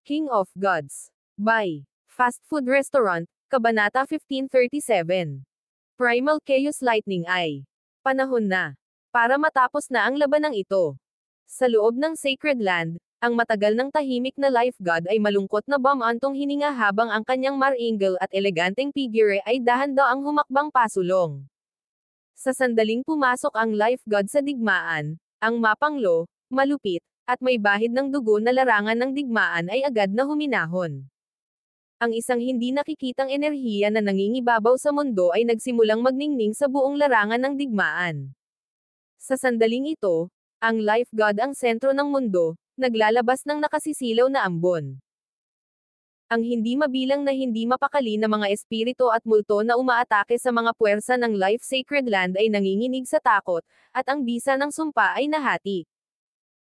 King of Gods. By Fast Food Restaurant, Kabanata 1537. Primal Chaos Lightning Eye. Panahon na. Para matapos na ang labanang ito. Sa loob ng Sacred Land, ang matagal ng tahimik na life god ay malungkot na bumantong hininga habang ang kanyang maringal at eleganteng figure ay dahan-daang humakbang pasulong. Sa sandaling pumasok ang life god sa digmaan, ang mapanglo, malupit, at may bahid ng dugo na larangan ng digmaan ay agad na huminahon. Ang isang hindi nakikitang enerhiya na nangingibabaw sa mundo ay nagsimulang magningning sa buong larangan ng digmaan. Sa sandaling ito, ang life god ang sentro ng mundo, naglalabas ng nakasisilaw na ambon. Ang hindi mabilang na hindi mapakali na mga espiritu at multo na umaatake sa mga puwersa ng Life Sacred Land ay nanginginig sa takot, at ang bisa ng sumpa ay nahati.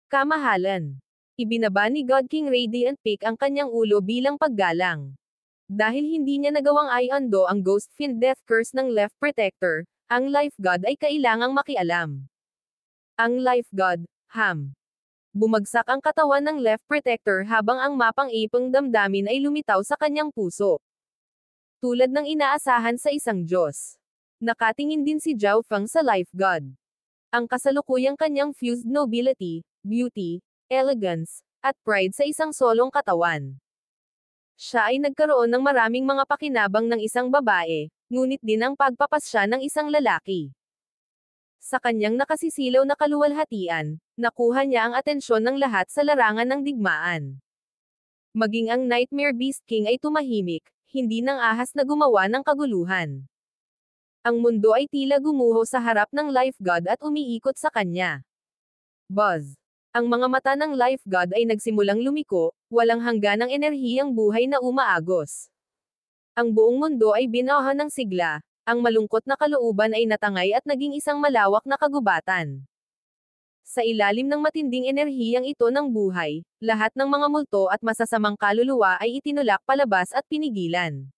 Kamahalan. Ibinaba ni God King Radiant Peak ang kanyang ulo bilang paggalang. Dahil hindi niya nagawang i-undo ang Ghost Fiend Death Curse ng Left Protector, ang Life God ay kailangang makialam. Ang Life God, Ham. Bumagsak ang katawan ng Left Protector habang ang mapang-ipang damdamin ay lumitaw sa kanyang puso. Tulad ng inaasahan sa isang Diyos. Nakatingin din si Zhao Feng sa Life God. Ang kasalukuyang kanyang fused nobility, beauty, elegance, at pride sa isang solong katawan. Siya ay nagkaroon ng maraming mga pakinabang ng isang babae, ngunit din ang pagpapasya ng isang lalaki. Sa kanyang nakasisilaw na kaluwalhatian, nakuha niya ang atensyon ng lahat sa larangan ng digmaan. Maging ang Nightmare Beast King ay tumahimik, hindi nang ahas na gumawa ng kaguluhan. Ang mundo ay tila gumuho sa harap ng Life God at umiikot sa kanya. Buzz. Ang mga mata ng Life God ay nagsimulang lumiko, walang hangganang enerhiyang buhay na umaagos. Ang buong mundo ay binaha ng sigla, ang malungkot na kalooban ay natangay at naging isang malawak na kagubatan. Sa ilalim ng matinding enerhiyang ito ng buhay, lahat ng mga multo at masasamang kaluluwa ay itinulak palabas at pinigilan.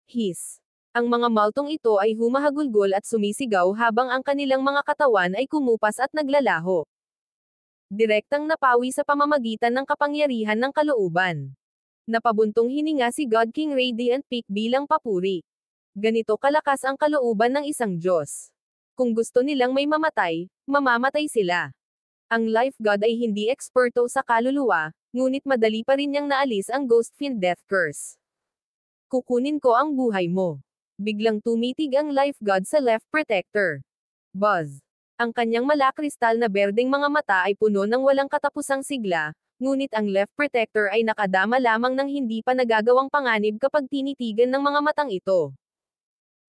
His. Ang mga multong ito ay humahagulgol at sumisigaw habang ang kanilang mga katawan ay kumupas at naglalaho. Direktang napawi sa pamamagitan ng kapangyarihan ng kalooban. Napabuntong hininga si God King Radiant Peak bilang papuri. Ganito kalakas ang kalooban ng isang Diyos. Kung gusto nilang may mamatay, mamamatay sila. Ang Life God ay hindi eksperto sa kaluluwa, ngunit madali pa rin niyang naalis ang Ghost Fiend Death Curse. Kukunin ko ang buhay mo. Biglang tumitig ang Life God sa Left Protector. Buzz. Ang kanyang malakristal na berdeng mga mata ay puno ng walang katapusang sigla, ngunit ang Left Protector ay nakadama lamang ng hindi pa nagagawang panganib kapag tinitigan ng mga matang ito.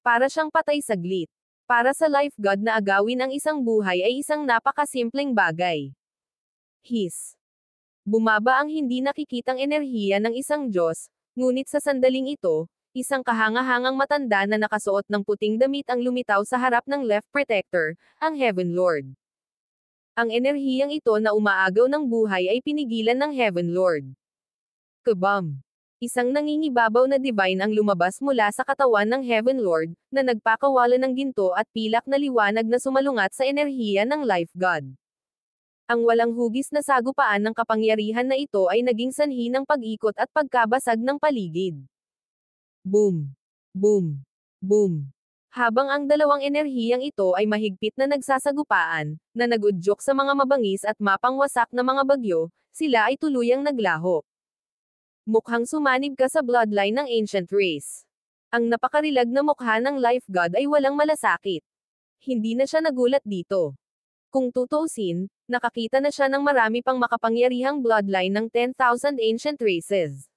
Para siyang patay saglit. Para sa Life God na agawin ang isang buhay ay isang napakasimpleng bagay. His. Bumaba ang hindi nakikitang enerhiya ng isang Diyos, ngunit sa sandaling ito, isang kahangahangang matanda na nakasuot ng puting damit ang lumitaw sa harap ng Left Protector, ang Heaven Lord. Ang enerhiyang ito na umaagaw ng buhay ay pinigilan ng Heaven Lord. Kabam! Isang nangingibabaw na divine ang lumabas mula sa katawan ng Heaven Lord, na nagpakawala ng ginto at pilak na liwanag na sumalungat sa enerhiya ng Life God. Ang walang hugis na sagupaan ng kapangyarihan na ito ay naging sanhi ng pag-ikot at pagkabasag ng paligid. Boom! Boom! Boom! Habang ang dalawang enerhiyang ito ay mahigpit na nagsasagupaan, na nagudyok sa mga mabangis at mapangwasak na mga bagyo, sila ay tuluyang naglaho. Mukhang sumanib ka sa bloodline ng ancient race. Ang napakarilag na mukha ng Life God ay walang malasakit. Hindi na siya nagulat dito. Kung tutuusin, nakakita na siya ng marami pang makapangyarihang bloodline ng 10,000 ancient races.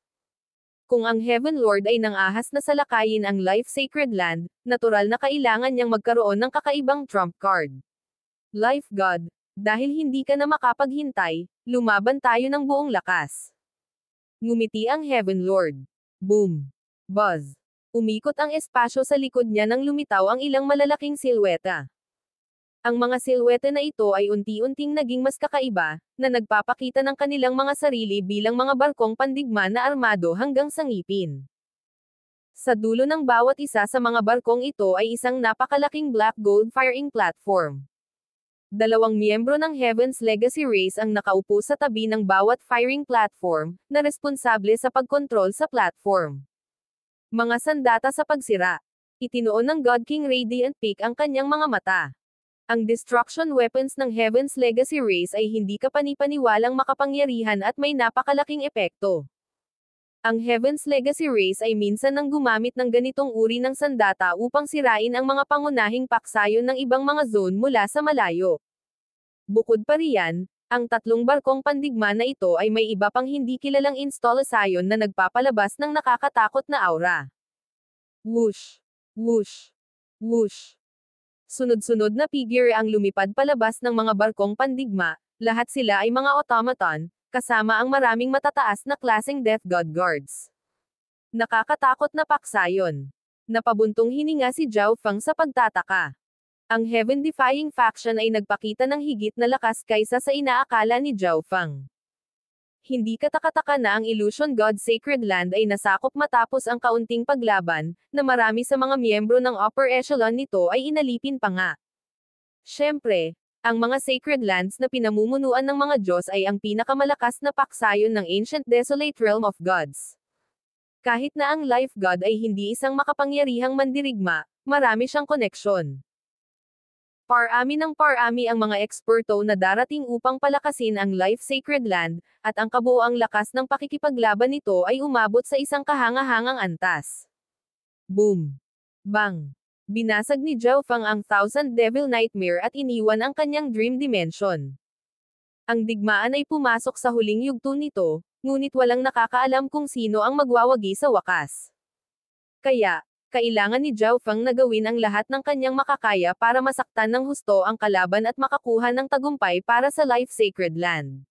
Kung ang Heaven Lord ay nangahas na salakayin ang Life Sacred Land, natural na kailangan niyang magkaroon ng kakaibang trump card. Life God, dahil hindi ka na makapaghintay, lumaban tayo ng buong lakas. Ngumiti ang Heaven Lord. Boom! Buzz! Umikot ang espasyo sa likod niya nang lumitaw ang ilang malalaking silweta. Ang mga silweta na ito ay unti-unting naging mas kakaiba, na nagpapakita ng kanilang mga sarili bilang mga barkong pandigma na armado hanggang sa ngipin. Sa dulo ng bawat isa sa mga barkong ito ay isang napakalaking black gold firing platform. Dalawang miyembro ng Heaven's Legacy Race ang nakaupo sa tabi ng bawat firing platform, na responsable sa pagkontrol sa platform. Mga sandata sa pagsira. Itinuon ng God King Radiant Peak ang kanyang mga mata. Ang destruction weapons ng Heaven's Legacy Race ay hindi kapanipaniwalang makapangyarihan at may napakalaking epekto. Ang Heaven's Legacy Race ay minsan nang gumamit ng ganitong uri ng sandata upang sirain ang mga pangunahing paksayon ng ibang mga zone mula sa malayo. Bukod pa riyan, ang tatlong barkong pandigma na ito ay may iba pang hindi kilalang instalasyon na nagpapalabas ng nakakatakot na aura. Whoosh! Whoosh! Whoosh! Sunod-sunod na figure ang lumipad palabas ng mga barkong pandigma, lahat sila ay mga automaton, kasama ang maraming matataas na klaseng Death God Guards. Nakakatakot na paksayon. Napabuntong hininga si Zhao Feng sa pagtataka. Ang Heaven-defying faction ay nagpakita ng higit na lakas kaysa sa inaakala ni Zhao Feng. Hindi katakataka na ang Illusion God Sacred Land ay nasakop matapos ang kaunting paglaban, na marami sa mga miyembro ng upper echelon nito ay inalipin pa nga. Siyempre, ang mga sacred lands na pinamumunuan ng mga Diyos ay ang pinakamalakas na paksayon ng Ancient Desolate Realm of Gods. Kahit na ang Life God ay hindi isang makapangyarihang mandirigma, marami siyang koneksyon. Parami ng parami ang mga eksperto na darating upang palakasin ang Life Sacred Land, at ang kabuoang lakas ng pakikipaglaban nito ay umabot sa isang kahangahangang antas. Boom! Bang! Binasag ni Zhao Feng ang Thousand Devil Nightmare at iniwan ang kanyang Dream Dimension. Ang digmaan ay pumasok sa huling yugto nito, ngunit walang nakakaalam kung sino ang magwawagi sa wakas. Kaya, kailangan ni Zhao Feng na gawin ang lahat ng kanyang makakaya para masaktan ng husto ang kalaban at makakuha ng tagumpay para sa Life Sacred Land.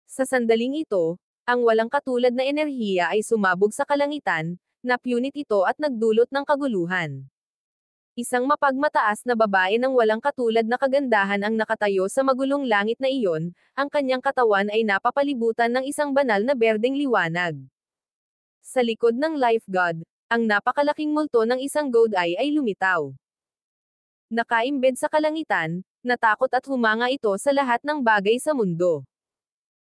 Sa sandaling ito, ang walang katulad na enerhiya ay sumabog sa kalangitan, napunit ito at nagdulot ng kaguluhan. Isang mapagmataas na babae ng walang katulad na kagandahan ang nakatayo sa magulong langit na iyon, ang kanyang katawan ay napapalibutan ng isang banal na berdeng liwanag. Sa likod ng Life God, ang napakalaking multo ng isang god eye ay lumitaw. Nakaimbed sa kalangitan, natakot at humanga ito sa lahat ng bagay sa mundo.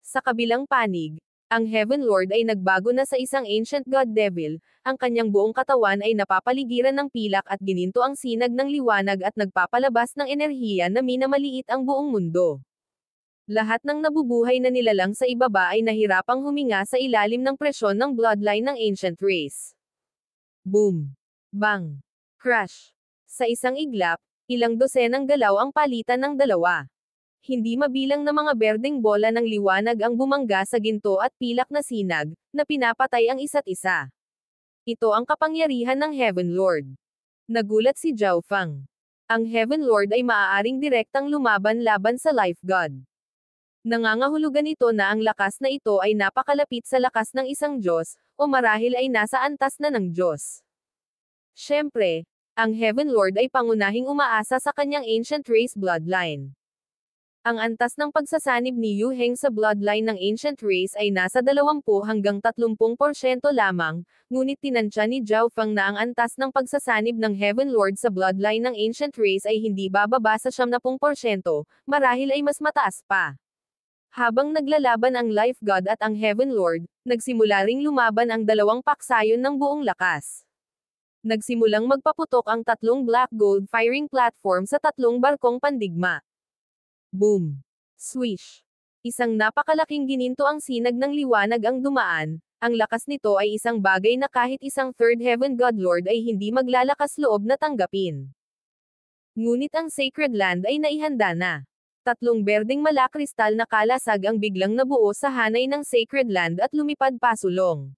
Sa kabilang panig, ang Heaven Lord ay nagbago na sa isang Ancient God Devil, ang kanyang buong katawan ay napapaligiran ng pilak at gininto ang sinag ng liwanag at nagpapalabas ng enerhiya na minamaliit ang buong mundo. Lahat ng nabubuhay na nilalang sa ibaba ay nahirapang huminga sa ilalim ng presyon ng bloodline ng Ancient Race. Boom! Bang! Crash! Sa isang iglap, ilang dosenang galaw ang palitan ng dalawa. Hindi mabilang na mga berdeng bola ng liwanag ang bumangga sa ginto at pilak na sinag, na pinapatay ang isa't isa. Ito ang kapangyarihan ng Heaven Lord. Nagulat si Zhao Feng. Ang Heaven Lord ay maaaring direktang lumaban laban sa Life God. Nangangahulugan ito na ang lakas na ito ay napakalapit sa lakas ng isang Diyos, o marahil ay nasa antas na ng Diyos. Siyempre, ang Heaven Lord ay pangunahing umaasa sa kanyang Ancient Race bloodline. Ang antas ng pagsasanib ni Yu Heng sa bloodline ng Ancient Race ay nasa 20 hanggang 30% lamang, ngunit tinansya ni Zhao Feng na ang antas ng pagsasanib ng Heaven Lord sa bloodline ng Ancient Race ay hindi bababa sa 70%, marahil ay mas mataas pa. Habang naglalaban ang Life God at ang Heaven Lord, nagsimula ring lumaban ang dalawang paksayon ng buong lakas. Nagsimulang magpaputok ang tatlong Black Gold firing platform sa tatlong barkong pandigma. Boom! Swish! Isang napakalaking gininto ang sinag ng liwanag ang dumaan, ang lakas nito ay isang bagay na kahit isang Third Heaven God Lord ay hindi maglalakas loob na tanggapin. Ngunit ang Sacred Land ay naihanda na. Tatlong berdeng malakristal na kalasag ang biglang nabuo sa hanay ng Sacred Land at lumipad pasulong.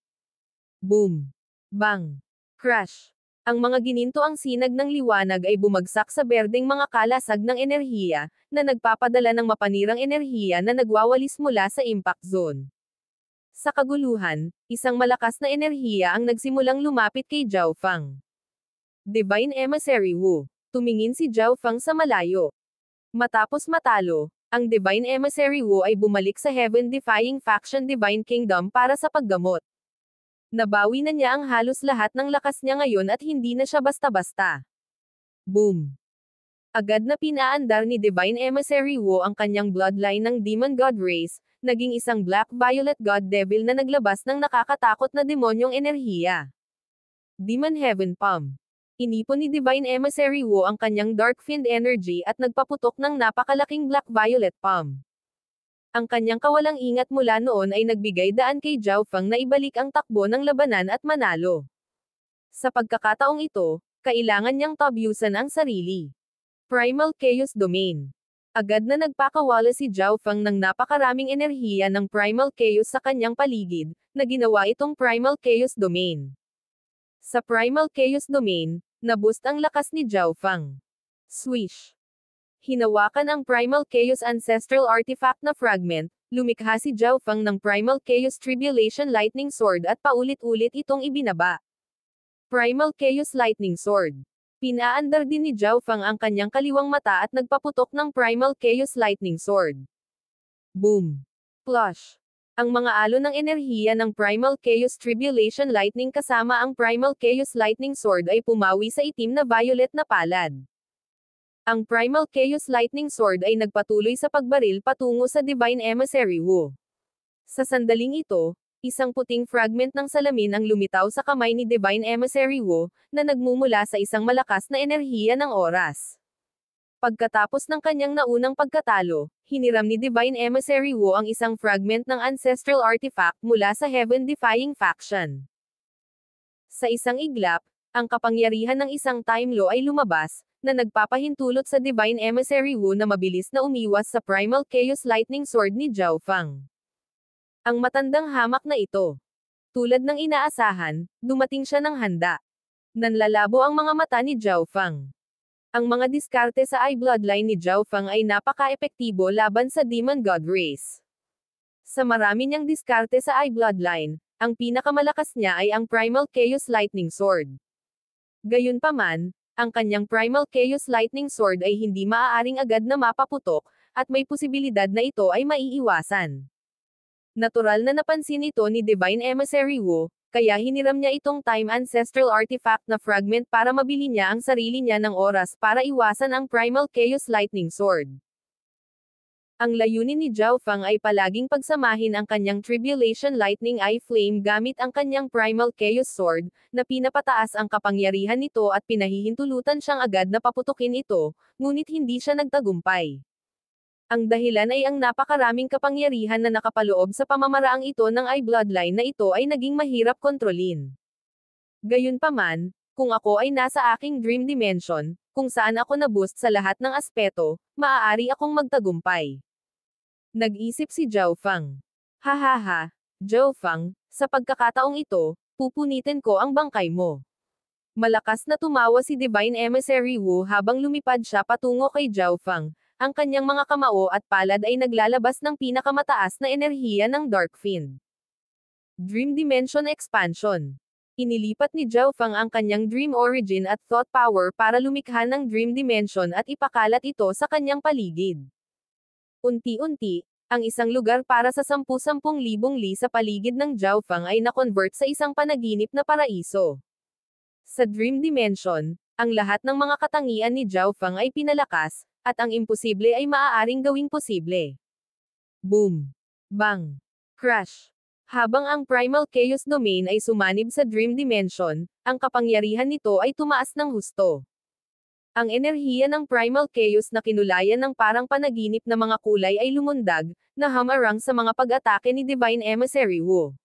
Boom! Bang! Crash! Ang mga gininto ang sinag ng liwanag ay bumagsak sa berdeng mga kalasag ng enerhiya, na nagpapadala ng mapanirang enerhiya na nagwawalis mula sa impact zone. Sa kaguluhan, isang malakas na enerhiya ang nagsimulang lumapit kay Zhao Feng. Divine Emissary Wu. Tumingin si Zhao Feng sa malayo. Matapos matalo, ang Divine Emissary Wu ay bumalik sa Heaven-defying faction Divine Kingdom para sa paggamot. Nabawi na niya ang halos lahat ng lakas niya ngayon at hindi na siya basta-basta. Boom! Agad na pinaandar ni Divine Emissary Wu ang kanyang bloodline ng Demon God race, naging isang Black Violet God Devil na naglabas ng nakakatakot na demonyong enerhiya. Demon Heaven Palm. Inipon ni Divine Emissary Wu ang kanyang Dark Fiend energy at nagpaputok ng napakalaking Black Violet Palm. Ang kanyang kawalang ingat mula noon ay nagbigay daan kay Zhao Feng na ibalik ang takbo ng labanan at manalo. Sa pagkakataong ito, kailangan niyang tabyusan ang sarili. Primal Chaos Domain. Agad na nagpakawala si Zhao Feng ng napakaraming enerhiya ng Primal Chaos sa kanyang paligid, na ginawa itong Primal Chaos Domain. Sa Primal Chaos Domain, naboost ang lakas ni Zhao Feng. Swish. Hinawakan ang Primal Chaos Ancestral Artifact na fragment, lumikha si Zhao Feng ng Primal Chaos Tribulation Lightning Sword at paulit-ulit itong ibinaba. Primal Chaos Lightning Sword. Pinaandar din ni Zhao Feng ang kanyang kaliwang mata at nagpaputok ng Primal Chaos Lightning Sword. Boom! Flush! Ang mga alon ng enerhiya ng Primal Chaos Tribulation Lightning kasama ang Primal Chaos Lightning Sword ay pumawi sa itim na violet na palad. Ang Primal Chaos Lightning Sword ay nagpatuloy sa pagbaril patungo sa Divine Emissary Wu. Sa sandaling ito, isang puting fragment ng salamin ang lumitaw sa kamay ni Divine Emissary Wu, na nagmumula sa isang malakas na enerhiya ng oras. Pagkatapos ng kanyang naunang pagkatalo, hiniram ni Divine Emissary Wu ang isang fragment ng Ancestral Artifact mula sa Heaven-defying faction. Sa isang iglap, ang kapangyarihan ng isang Time Law ay lumabas, na nagpapahintulot sa Divine Emissary Wu na mabilis na umiwas sa Primal Chaos Lightning Sword ni Zhao Feng. Ang matandang hamak na ito. Tulad ng inaasahan, dumating siya ng handa. Nanlalabo ang mga mata ni Zhao Feng. Ang mga diskarte sa Eye Bloodline ni Zhao Feng ay napaka-epektibo laban sa Demon God race. Sa marami niyang diskarte sa Eye Bloodline, ang pinakamalakas niya ay ang Primal Chaos Lightning Sword. Gayunpaman, ang kanyang Primal Chaos Lightning Sword ay hindi maaaring agad na mapaputok, at may posibilidad na ito ay maiiwasan. Natural na napansin ito ni Divine Emissary Wu, kaya hiniram niya itong Time Ancestral Artifact na fragment para mabili niya ang sarili niya ng oras para iwasan ang Primal Chaos Lightning Sword. Ang layunin ni Zhao Feng ay palaging pagsamahin ang kanyang Tribulation Lightning Eye Flame gamit ang kanyang Primal Chaos Sword, na pinapataas ang kapangyarihan nito at pinahihintulutan siyang agad na paputukin ito, ngunit hindi siya nagtagumpay. Ang dahilan ay ang napakaraming kapangyarihan na nakapaloob sa pamamaraang ito ng Eye Bloodline na ito ay naging mahirap kontrolin. Gayunpaman, kung ako ay nasa aking Dream Dimension, kung saan ako na-boost sa lahat ng aspeto, maaari akong magtagumpay. Nag-isip si Zhao Feng. Hahaha, Zhao Feng, sa pagkakataong ito, pupunitin ko ang bangkay mo. Malakas na tumawa si Divine Emissary Wu habang lumipad siya patungo kay Zhao Feng. Ang kanyang mga kamao at palad ay naglalabas ng pinakamataas na enerhiya ng Dark Fiend. Dream Dimension Expansion. Inilipat ni Zhao Feng ang kanyang Dream Origin at Thought Power para lumikha ng Dream Dimension at ipakalat ito sa kanyang paligid. Unti-unti, ang isang lugar para sa 10,000 li sa paligid ng Zhao Feng ay na-convert sa isang panaginip na paraiso. Sa Dream Dimension, ang lahat ng mga katangian ni Zhao Feng ay pinalakas, at ang imposible ay maaaring gawing posible. Boom! Bang! Crash! Habang ang Primal Chaos Domain ay sumanib sa Dream Dimension, ang kapangyarihan nito ay tumaas ng husto. Ang enerhiya ng Primal Chaos na kinulayan ng parang panaginip na mga kulay ay lumundag, na hamarang sa mga pag-atake ni Divine Emissary Wu.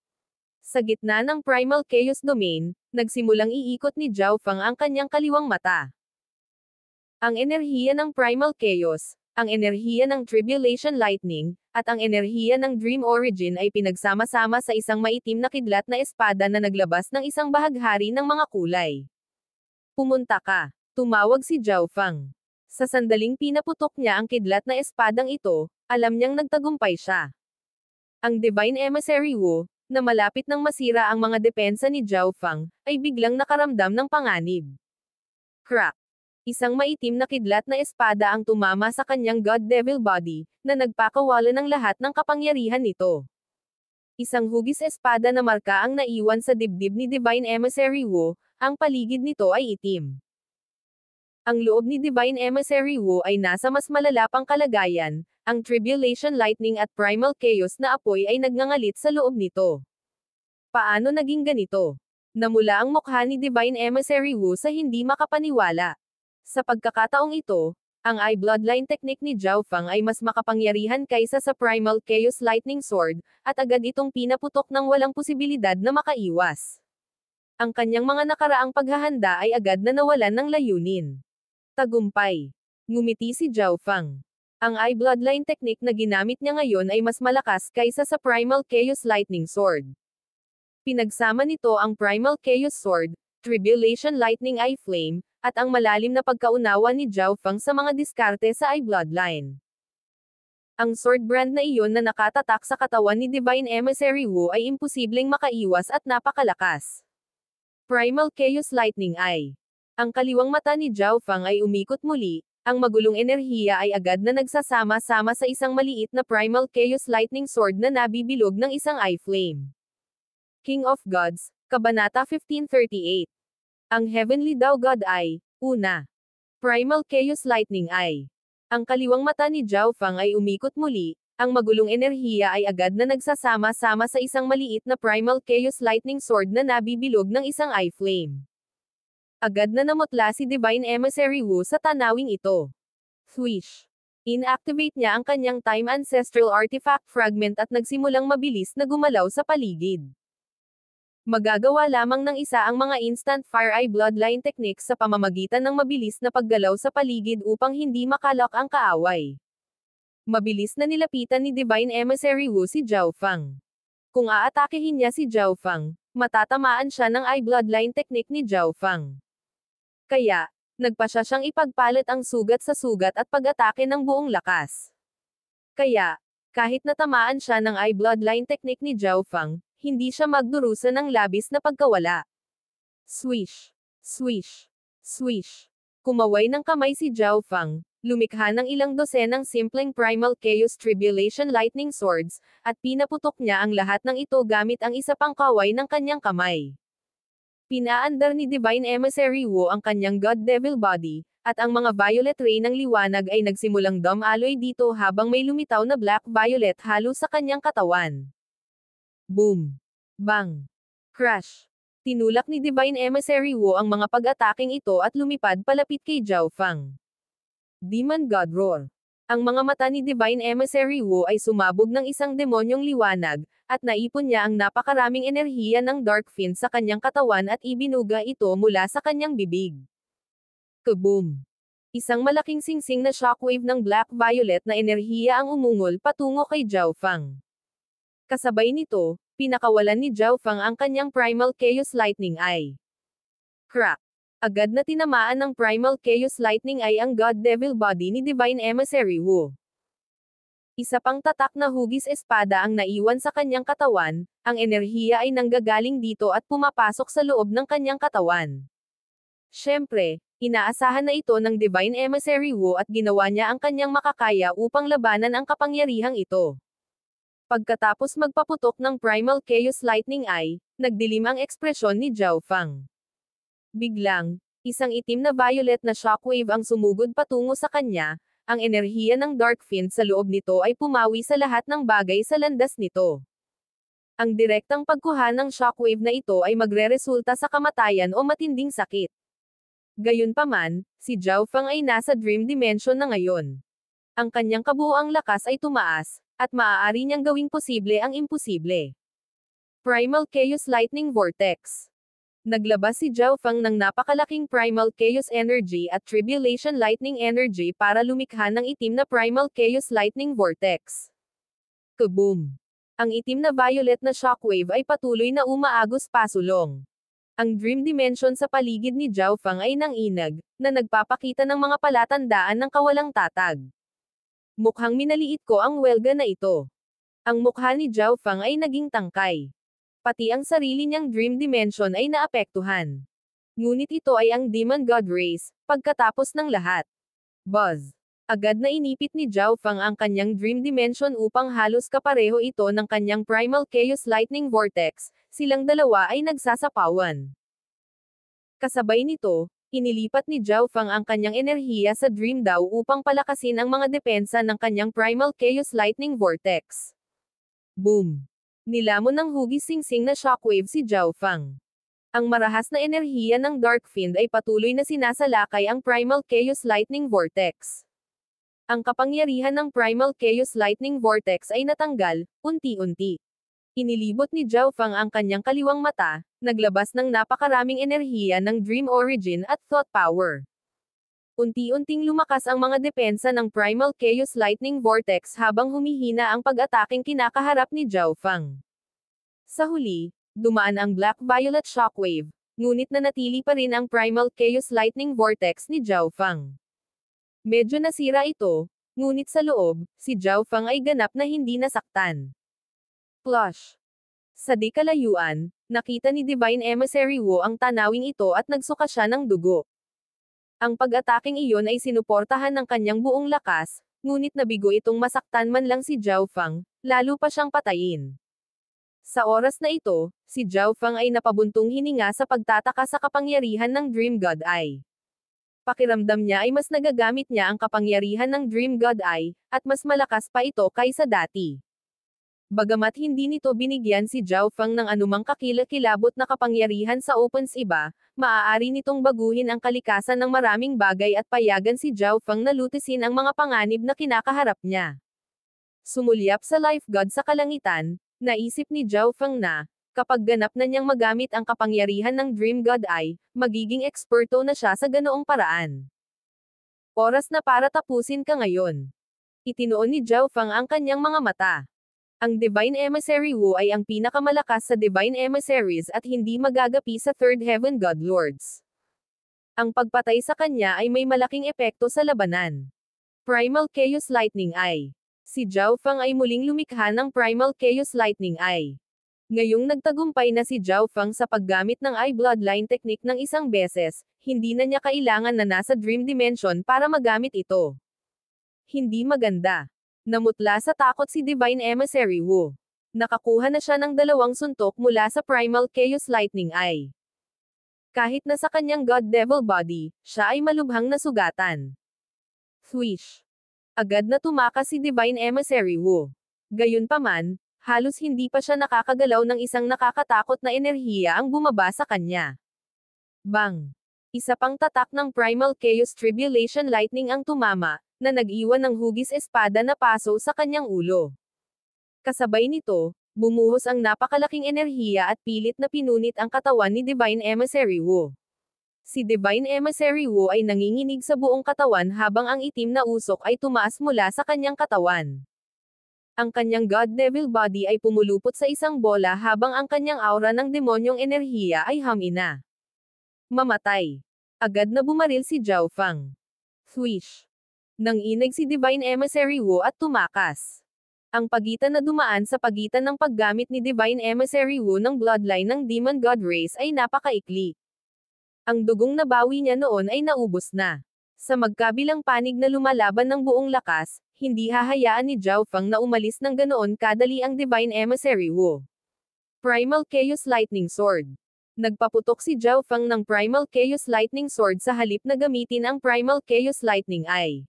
Sa gitna ng Primal Chaos Domain, nagsimulang iikot ni Zhao Feng ang kanyang kaliwang mata. Ang enerhiya ng Primal Chaos, ang enerhiya ng Tribulation Lightning, at ang enerhiya ng Dream Origin ay pinagsama-sama sa isang maitim na kidlat na espada na naglabas ng isang bahaghari ng mga kulay. Pumunta ka. Tumawag si Zhao Feng. Sa sandaling pinaputok niya ang kidlat na espadang ito, alam niyang nagtagumpay siya. Ang Divine Emissary Wu, na malapit nang masira ang mga depensa ni Zhao Feng, ay biglang nakaramdam ng panganib. Crack! Isang maitim na kidlat na espada ang tumama sa kanyang God Devil body, na nagpakawala ng lahat ng kapangyarihan nito. Isang hugis espada na marka ang naiwan sa dibdib ni Divine Emissary Wu, ang paligid nito ay itim. Ang loob ni Divine Emissary Wu ay nasa mas malala pang kalagayan, ang Tribulation Lightning at Primal Chaos na apoy ay nagngangalit sa loob nito. Paano naging ganito? Namula ang mukha ni Divine Emissary Wu sa hindi makapaniwala. Sa pagkakataong ito, ang Eye Bloodline technique ni Zhao Fang ay mas makapangyarihan kaysa sa Primal Chaos Lightning Sword, at agad itong pinaputok ng walang posibilidad na makaiwas. Ang kanyang mga nakaraang paghahanda ay agad na nawalan ng layunin. Tagumpay. Ngumiti si Zhao Fang. Ang Eye Bloodline technique na ginamit niya ngayon ay mas malakas kaysa sa Primal Chaos Lightning Sword. Pinagsama nito ang Primal Chaos Sword, Tribulation Lightning Eye Flame, at ang malalim na pagkaunawa ni Zhao Fang sa mga diskarte sa Eye Bloodline. Ang sword brand na iyon na nakatatak sa katawan ni Divine Emissary Wu ay imposibleng makaiwas at napakalakas. Primal Chaos Lightning Eye. Ang kaliwang mata ni Zhao Fang ay umikot muli, ang magulong enerhiya ay agad na nagsasama-sama sa isang maliit na Primal Chaos Lightning Sword na nabibilog ng isang Eye Flame. King of Gods, Kabanata 1538. Ang Heavenly Dao God Eye, una. Primal Chaos Lightning Eye. Ang kaliwang mata ni Zhao Fang ay umikot muli, ang magulong enerhiya ay agad na nagsasama-sama sa isang maliit na Primal Chaos Lightning Sword na nabibilog ng isang Eye Flame. Agad na namutla si Divine Emissary Wu sa tanawing ito. Swish. Inactivate niya ang kanyang Time Ancestral Artifact Fragment at nagsimulang mabilis na gumalaw sa paligid. Magagawa lamang ng isa ang mga Instant Fire Eye Bloodline techniques sa pamamagitan ng mabilis na paggalaw sa paligid upang hindi makalok ang kaaway. Mabilis na nilapitan ni Divine Emissary Wu si Zhao Fang. Kung aatakehin niya si Zhao Fang, matatamaan siya ng Eye Bloodline technique ni Zhao Fang. Kaya, nagpasya siyang ipagpalit ang sugat sa sugat at pag-atake ng buong lakas. Kaya, kahit natamaan siya ng Eye Bloodline technique ni Zhao Fang, hindi siya magdurusa ng labis na pagkawala. Swish! Swish! Swish! Kumaway ng kamay si Zhao Fang, lumikha ng ilang dosenang simpleng Primal Chaos Tribulation Lightning Swords, at pinaputok niya ang lahat ng ito gamit ang isa pang kaway ng kanyang kamay. Pinaandar ni Divine Emissary Wu ang kanyang God Devil Body, at ang mga violet ray ng liwanag ay nagsimulang dumaloy dito habang may lumitaw na black-violet halo sa kanyang katawan. Boom! Bang! Crash! Tinulak ni Divine Emissary Wu ang mga pag-ataking ito at lumipad palapit kay Zhao Fang. Demon God Roar. Ang mga mata ni Divine Emissary Wu ay sumabog ng isang demonyong liwanag, at naipon niya ang napakaraming enerhiya ng Dark Fiend sa kanyang katawan at ibinuga ito mula sa kanyang bibig. Kaboom! Isang malaking singsing na shockwave ng black-violet na enerhiya ang umungol patungo kay Zhao Fang. Kasabay nito, pinakawalan ni Zhao Fang ang kanyang Primal Chaos Lightning Eye. Crack! Agad na tinamaan ng Primal Chaos Lightning Eye ang God Devil Body ni Divine Emissary Wu. Isa pang tatak na hugis espada ang naiwan sa kanyang katawan, ang enerhiya ay nanggagaling dito at pumapasok sa loob ng kanyang katawan. Siyempre, inaasahan na ito ng Divine Emissary Wu at ginawa niya ang kanyang makakaya upang labanan ang kapangyarihang ito. Pagkatapos magpaputok ng Primal Chaos Lightning Eye, nagdilim ang ekspresyon ni Zhao Fang. Biglang, isang itim na violet na shockwave ang sumugod patungo sa kanya, ang enerhiya ng Dark Fiend sa loob nito ay pumawi sa lahat ng bagay sa landas nito. Ang direktang pagkuha ng shockwave na ito ay magreresulta sa kamatayan o matinding sakit. Gayunpaman, si Zhao Fang ay nasa Dream Dimension na ngayon. Ang kanyang kabuuang lakas ay tumaas, at maaari niyang gawing posible ang imposible. Primal Chaos Lightning Vortex. Naglabas si Zhao Fang ng napakalaking Primal Chaos Energy at Tribulation Lightning Energy para lumikha ng itim na Primal Chaos Lightning Vortex. Kaboom! Ang itim na violet na shockwave ay patuloy na umaagos pasulong. Ang Dream Dimension sa paligid ni Zhao Fang ay nanginag, na nagpapakita ng mga palatandaan ng kawalang tatag. Mukhang minaliit ko ang welga na ito. Ang mukha ni Zhao Fang ay naging tangkay. Pati ang sarili niyang Dream Dimension ay naapektuhan. Ngunit ito ay ang Demon God Race, pagkatapos ng lahat. Buzz! Agad na inipit ni Zhao Fang ang kanyang Dream Dimension upang halos kapareho ito ng kanyang Primal Chaos Lightning Vortex, silang dalawa ay nagsasapawan. Kasabay nito, Inilipat ni Zhao Fang ang kanyang enerhiya sa Dream Dao upang palakasin ang mga depensa ng kanyang Primal Chaos Lightning Vortex. Boom! Nilamon ng hugis singsing na shockwave si Zhao Fang. Ang marahas na enerhiya ng Dark Fiend ay patuloy na sinasalakay ang Primal Chaos Lightning Vortex. Ang kapangyarihan ng Primal Chaos Lightning Vortex ay natanggal, unti-unti. Inilibot ni Zhao Fang ang kanyang kaliwang mata, naglabas ng napakaraming enerhiya ng Dream Origin at Thought Power. Unti-unting lumakas ang mga depensa ng Primal Chaos Lightning Vortex habang humihina ang pag-ataking kinakaharap ni Zhao Fang. Sa huli, dumaan ang Black Violet Shockwave, ngunit nanatili pa rin ang Primal Chaos Lightning Vortex ni Zhao Fang. Medyo nasira ito, ngunit sa loob, si Zhao Fang ay ganap na hindi nasaktan. Plush. Sa di kalayuan, nakita ni Divine Emissary Wu ang tanawing ito at nagsuka siya ng dugo. Ang pag-ataking iyon ay sinuportahan ng kanyang buong lakas, ngunit nabigo itong masaktan man lang si Zhao Fang, lalo pa siyang patayin. Sa oras na ito, si Zhao Fang ay napabuntong hininga sa pagtataka sa kapangyarihan ng Dream God Eye. Pakiramdam niya ay mas nagagamit niya ang kapangyarihan ng Dream God Eye, at mas malakas pa ito kaysa dati. Bagamat hindi nito binigyan si Zhao Fang ng anumang kakilakilabot na kapangyarihan sa Opens iba, maaari nitong baguhin ang kalikasan ng maraming bagay at payagan si Zhao Fang na lutisin ang mga panganib na kinakaharap niya. Sumulyap sa Life God sa kalangitan, naisip ni Zhao Fang na, kapag ganap na niyang magamit ang kapangyarihan ng Dream God Eye, magiging eksperto na siya sa ganoong paraan. Oras na para tapusin ka ngayon. Itinoon ni Zhao Fang ang kanyang mga mata. Ang Divine Emissary Wu ay ang pinakamalakas sa Divine Emissaries at hindi magagapi sa Third Heaven God Lords. Ang pagpatay sa kanya ay may malaking epekto sa labanan. Primal Chaos Lightning Eye. Si Zhao Fang ay muling lumikha ng Primal Chaos Lightning Eye. Ngayong nagtagumpay na si Zhao Fang sa paggamit ng Eye Bloodline Technique ng isang beses, hindi na niya kailangan na nasa Dream Dimension para magamit ito. Hindi maganda. Namutla sa takot si Divine Emissary Wu. Nakakuha na siya ng 2 suntok mula sa Primal Chaos Lightning Eye. Kahit na sa kanyang God Devil Body, siya ay malubhang nasugatan. Swish! Agad na tumakas si Divine Emissary Wu. Gayunpaman, halos hindi pa siya nakakagalaw ng isang nakakatakot na enerhiya ang bumaba sa kanya. Bang! Isa pang tatak ng Primal Chaos Tribulation Lightning ang tumama, na nag-iwan ng hugis espada na paso sa kanyang ulo. Kasabay nito, bumuhos ang napakalaking enerhiya at pilit na pinunit ang katawan ni Divine Emissary Wu. Si Divine Emissary Wu ay nanginginig sa buong katawan habang ang itim na usok ay tumaas mula sa kanyang katawan. Ang kanyang God Devil Body ay pumulupot sa isang bola habang ang kanyang aura ng demonyong enerhiya ay humina. Mamatay. Agad na bumaril si Zhao Fang. Swish! Nanginig si Divine Emissary Wu at tumakas. Ang pagitan na dumaan sa pagitan ng paggamit ni Divine Emissary Wu ng bloodline ng Demon God Race ay napakaikli. Ang dugong nabawi niya noon ay naubos na. Sa magkabilang panig na lumalaban ng buong lakas, hindi hahayaan ni Zhao Fang na umalis ng ganoon kadali ang Divine Emissary Wu. Primal Chaos Lightning Sword. Nagpaputok si Zhao Fang ng Primal Chaos Lightning Sword sa halip na gamitin ang Primal Chaos Lightning Eye.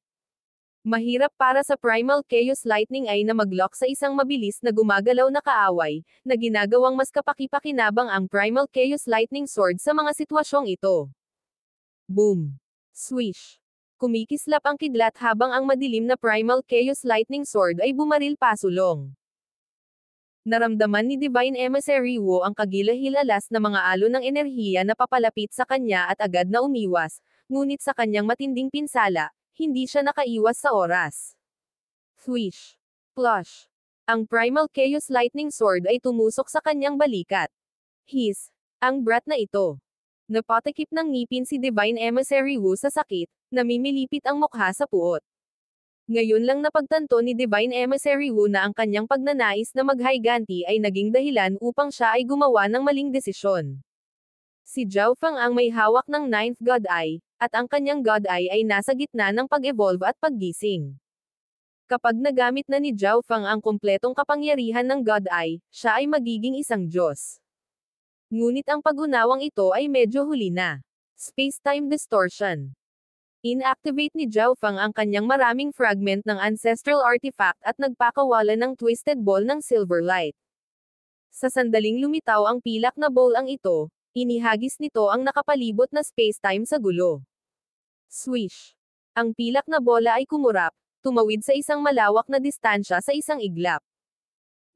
Mahirap para sa Primal Chaos Lightning Eye na mag-lock sa isang mabilis na gumagalaw na kaaway, na ginagawang mas kapaki-pakinabang ang Primal Chaos Lightning Sword sa mga sitwasyong ito. Boom! Swish! Kumikislap ang kidlat habang ang madilim na Primal Chaos Lightning Sword ay bumaril pasulong. Naramdaman ni Divine Emissary Wu ang kagilahilalas na mga alon ng enerhiya na papalapit sa kanya at agad na umiwas, ngunit sa kanyang matinding pinsala, hindi siya nakaiwas sa oras. Swish! Plush! Ang Primal Chaos Lightning Sword ay tumusok sa kanyang balikat. Hiss! Ang brat na ito. Napatikip ng ngipin si Divine Emissary Wu sa sakit, namimilipit ang mukha sa puot. Ngayon lang napagtanto ni Divine Emissary Wu na ang kanyang pagnanais na maghayganti ay naging dahilan upang siya ay gumawa ng maling desisyon. Si Zhao Fang ang may hawak ng 9th God Eye, at ang kanyang God Eye ay nasa gitna ng pag-evolve at paggising. Kapag nagamit na ni Zhao Fang ang kumpletong kapangyarihan ng God Eye, siya ay magiging isang Diyos. Ngunit ang pag-unawang ito ay medyo huli na. Space-time distortion. Inactivate ni Zhao Feng ang kanyang maraming fragment ng ancestral artifact at nagpakawala ng twisted ball ng silver light. Sa sandaling lumitaw ang pilak na ball ang ito, inihagis nito ang nakapalibot na space-time sa gulo. Swish! Ang pilak na bola ay kumurap, tumawid sa isang malawak na distansya sa isang iglap.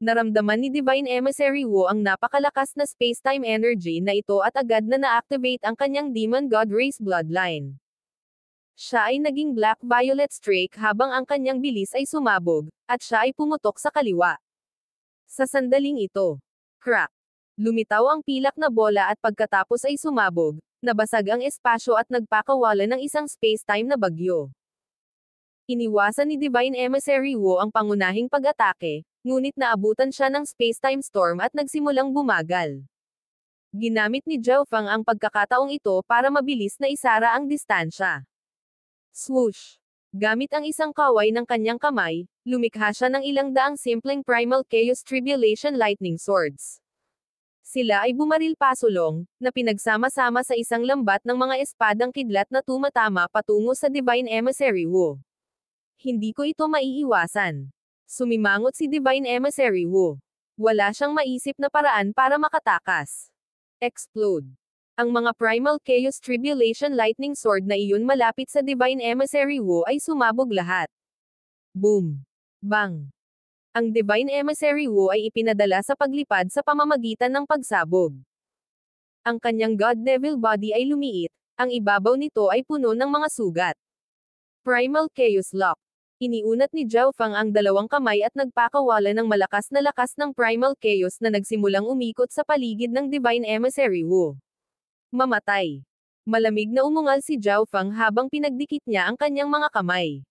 Naramdaman ni Divine Emissary Wu ang napakalakas na space-time energy na ito at agad na na-activate ang kanyang Demon God Race bloodline. Siya ay naging black-violet streak habang ang kanyang bilis ay sumabog, at siya ay pumutok sa kaliwa. Sa sandaling ito, crack! Lumitaw ang pilak na bola at pagkatapos ay sumabog, nabasag ang espasyo at nagpakawala ng isang space-time na bagyo. Iniwasan ni Divine Emissary Wu ang pangunahing pag-atake, ngunit naabutan siya ng space-time storm at nagsimulang bumagal. Ginamit ni Zhao Feng ang pagkakataong ito para mabilis na isara ang distansya. Swoosh! Gamit ang isang kaway ng kanyang kamay, lumikha siya ng ilang daang simpleng Primal Chaos Tribulation Lightning Swords. Sila ay bumaril pasulong, na pinagsama-sama sa isang lambat ng mga espadang kidlat na tumatama patungo sa Divine Emissary Wu. Hindi ko ito maiiwasan. Sumimangot si Divine Emissary Wu. Wala siyang maisip na paraan para makatakas. Explode. Ang mga Primal Chaos Tribulation Lightning Sword na iyon malapit sa Divine Emissary Wu ay sumabog lahat. Boom! Bang! Ang Divine Emissary Wu ay ipinadala sa paglipad sa pamamagitan ng pagsabog. Ang kanyang God Devil body ay lumiit, ang ibabaw nito ay puno ng mga sugat. Primal Chaos Lock. Iniunat ni Zhao Feng ang dalawang kamay at nagpakawala ng malakas na lakas ng Primal Chaos na nagsimulang umikot sa paligid ng Divine Emissary Wu. Mamatay. Malamig na umungal si Zhao Feng habang pinagdikit niya ang kanyang mga kamay.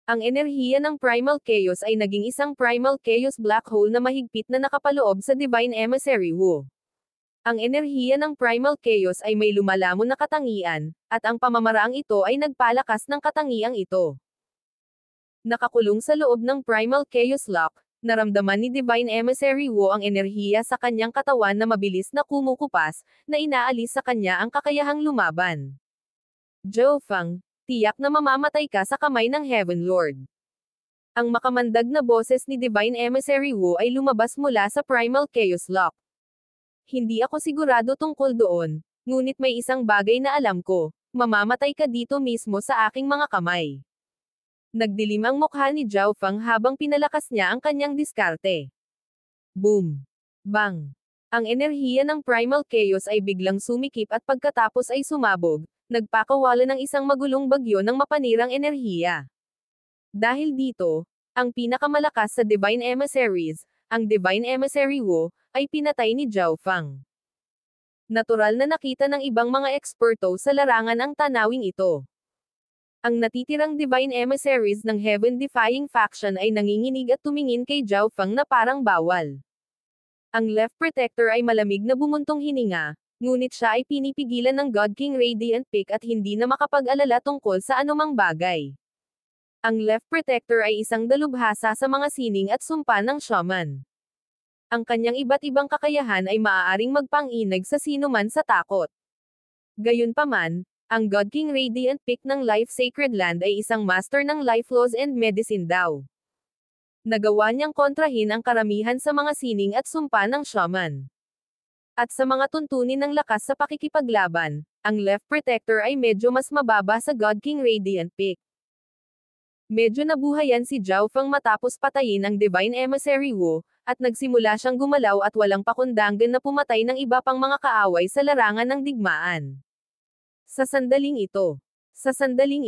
Ang enerhiya ng Primal Chaos ay naging isang Primal Chaos Black Hole na mahigpit na nakapaloob sa Divine Emissary Wu. Ang enerhiya ng Primal Chaos ay may lumalamon na katangian, at ang pamamaraang ito ay nagpalakas ng katangiang ito. Nakakulong sa loob ng Primal Chaos Lock, naramdaman ni Divine Emissary Wu ang enerhiya sa kanyang katawan na mabilis na kumukupas, na inaalis sa kanya ang kakayahang lumaban. Zhao Feng, tiyak na mamamatay ka sa kamay ng Heaven Lord. Ang makamandag na boses ni Divine Emissary Wu ay lumabas mula sa Primal Chaos Lock. Hindi ako sigurado tungkol doon, ngunit may isang bagay na alam ko, mamamatay ka dito mismo sa aking mga kamay. Nagdilim ang mukha ni Zhao Feng habang pinalakas niya ang kanyang diskarte. Boom! Bang! Ang enerhiya ng Primal Chaos ay biglang sumikip at pagkatapos ay sumabog, nagpakawala ng isang magulong bagyo ng mapanirang enerhiya. Dahil dito, ang pinakamalakas sa Divine Emissaries, ang Divine Emissary Wu, ay pinatay ni Zhao Feng. Natural na nakita ng ibang mga eksperto sa larangan ang tanawing ito. Ang natitirang Divine Emissaries ng Heaven-defying faction ay nanginginig at tumingin kay Zhao Feng na parang bawal. Ang Left Protector ay malamig na bumuntong hininga, ngunit siya ay pinipigilan ng God King Radiant Peak at hindi na makapag-alala tungkol sa anumang bagay. Ang Left Protector ay isang dalubhasa sa mga sining at sumpa ng shaman. Ang kanyang iba't ibang kakayahan ay maaaring magpang-inag sa sinuman sa takot. Gayunpaman, ang God King Radiant Peak ng Life Sacred Land ay isang master ng life laws and medicine daw. Nagawa niyang kontrahin ang karamihan sa mga sining at sumpa ng shaman. At sa mga tuntunin ng lakas sa pakikipaglaban, ang Left Protector ay medyo mas mababa sa God King Radiant Peak. Medyo nabuhayan si Zhao Feng matapos patayin ang Divine Emissary Wu, at nagsimula siyang gumalaw at walang pakundangan na pumatay ng iba pang mga kaaway sa larangan ng digmaan. Sa sandaling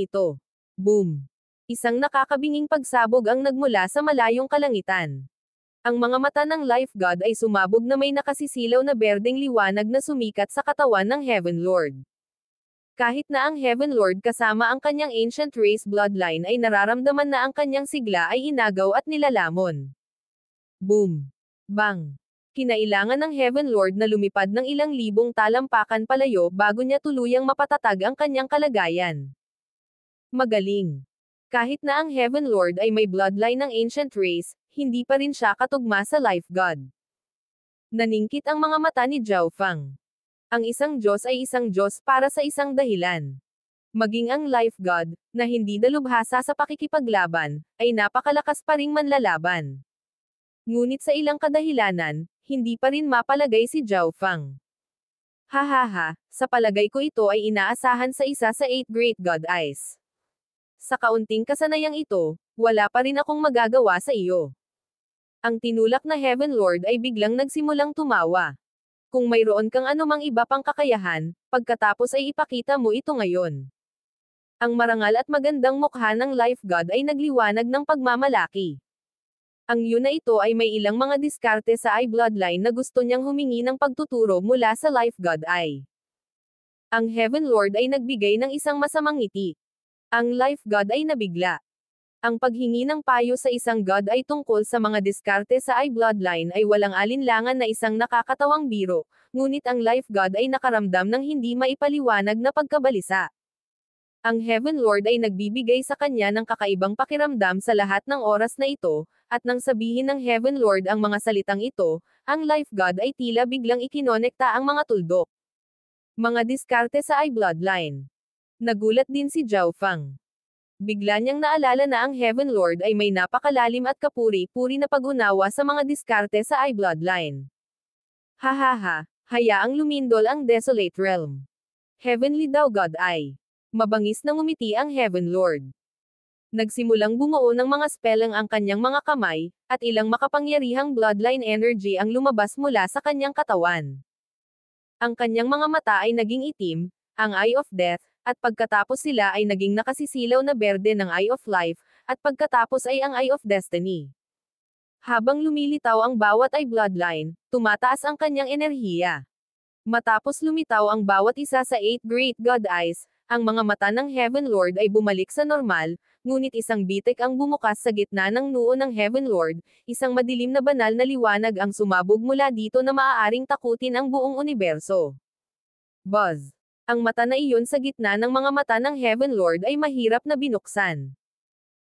ito, boom! Isang nakakabinging pagsabog ang nagmula sa malayong kalangitan. Ang mga mata ng Life God ay sumabog na may nakasisilaw na berdeng liwanag na sumikat sa katawan ng Heaven Lord. Kahit na ang Heaven Lord kasama ang kanyang ancient race bloodline ay nararamdaman na ang kanyang sigla ay inagaw at nilalamon. Boom! Bang! Kinailangan ng Heaven Lord na lumipad ng ilang libong talampakan palayo bago niya tuluyang mapatatag ang kanyang kalagayan. Magaling! Kahit na ang Heaven Lord ay may bloodline ng ancient race, hindi pa rin siya katugma sa Life God. Naningkit ang mga mata ni Zhao Feng. Ang isang Diyos ay isang Diyos para sa isang dahilan. Maging ang life god, na hindi dalubhasa sa pakikipaglaban, ay napakalakas pa ring manlalaban. Ngunit sa ilang kadahilanan, hindi pa rin mapalagay si Zhao Fang. Hahaha, sa palagay ko ito ay inaasahan sa isa sa 8 Great God Eyes. Sa kaunting kasanayang ito, wala pa rin akong magagawa sa iyo. Ang tinulak na Heaven Lord ay biglang nagsimulang tumawa. Kung mayroon kang anumang iba pang kakayahan, pagkatapos ay ipakita mo ito ngayon. Ang marangal at magandang mukha ng Life God ay nagliwanag ng pagmamalaki. Ang yun na ito ay may ilang mga diskarte sa Eye Bloodline na gusto niyang humingi ng pagtuturo mula sa Life God Eye. Ang Heaven Lord ay nagbigay ng isang masamang ngiti. Ang Life God ay nabigla. Ang paghingi ng payo sa isang god ay tungkol sa mga diskarte sa Eye Bloodline ay walang alinlangan na isang nakakatawang biro, ngunit ang Life God ay nakaramdam ng hindi maipaliwanag na pagkabalisa. Ang Heaven Lord ay nagbibigay sa kanya ng kakaibang pakiramdam sa lahat ng oras na ito, at nang sabihin ng Heaven Lord ang mga salitang ito, ang Life God ay tila biglang ikinonekta ang mga tuldok. Mga diskarte sa Eye Bloodline. Nagulat din si Zhao Fang. Bigla niyang naalala na ang Heaven Lord ay may napakalalim at kapuri-puri na pag-unawa sa mga diskarte sa Eye Bloodline. Hahaha, hayaang lumindol ang Desolate Realm. Heavenly daw God Eye. Mabangis na ngumiti ang Heaven Lord. Nagsimulang bumuo ng mga spell ang kanyang mga kamay, at ilang makapangyarihang bloodline energy ang lumabas mula sa kanyang katawan. Ang kanyang mga mata ay naging itim, ang Eye of Death, at pagkatapos sila ay naging nakasisilaw na berde ng Eye of Life, at pagkatapos ay ang Eye of Destiny. Habang lumilitaw ang bawat Eye Bloodline, tumataas ang kanyang enerhiya. Matapos lumitaw ang bawat isa sa 8 Great God Eyes, ang mga mata ng Heaven Lord ay bumalik sa normal, ngunit isang bitik ang bumukas sa gitna ng noo ng Heaven Lord, isang madilim na banal na liwanag ang sumabog mula dito na maaaring takutin ang buong universo. Buzz. Ang mata na iyon sa gitna ng mga mata ng Heaven Lord ay mahirap na binuksan.